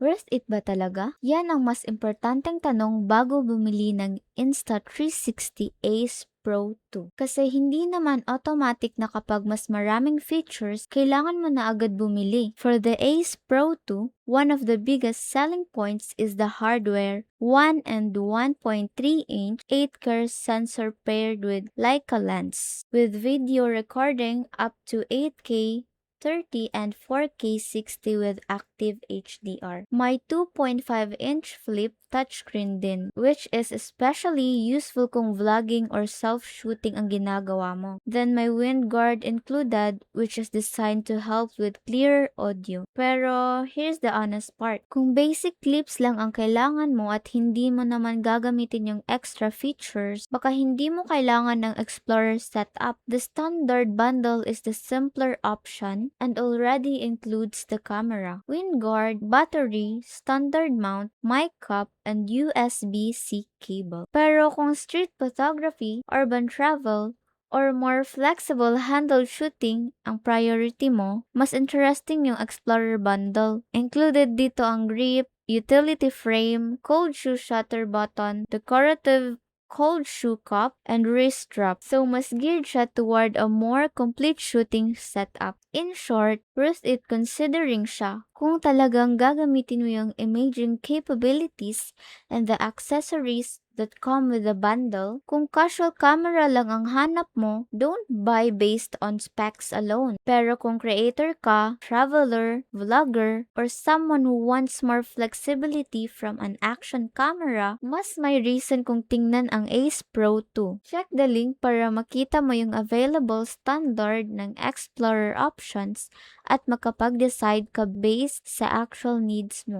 Worth it ba talaga? Yan ang mas importanteng tanong bago bumili ng Insta360 Ace Pro 2. Kasi hindi naman automatic na kapag mas maraming features, kailangan mo na agad bumili. For the Ace Pro 2, one of the biggest selling points is the hardware. 1 and 1.3-inch 8K sensor paired with Leica lens, with video recording up to 8K 30 and 4K 60 with active HDR. May 2.5-inch flip touchscreen din, which is especially useful kung vlogging or self-shooting ang ginagawa mo. Then may wind guard included, which is designed to help with clearer audio. Pero here's the honest part. Kung basic clips lang ang kailangan mo at hindi mo naman gagamitin yung extra features, baka hindi mo kailangan ng Explorer setup. The standard bundle is the simpler option and already includes the camera, wind guard, battery, standard mount, mic cup, and USB-C cable. Pero kung street photography, urban travel, or more flexible handheld shooting ang priority mo, mas interesting yung Explorer bundle. Included dito ang grip, utility frame, cold shoe shutter button, decorative cold shoe cup, and wrist strap. So, mas geared siya toward a more complete shooting setup. In short, worth it considering siya kung talagang gagamitin mo yung imaging capabilities and the accessories that come with the bundle. Kung casual camera lang ang hanap mo, don't buy based on specs alone. Pero kung creator ka, traveler, vlogger, or someone who wants more flexibility from an action camera, mas may reason kung tingnan ang Ace Pro 2. Check the link para makita mo yung available standard ng Explorer options at makapag-decide ka based sa actual needs mo.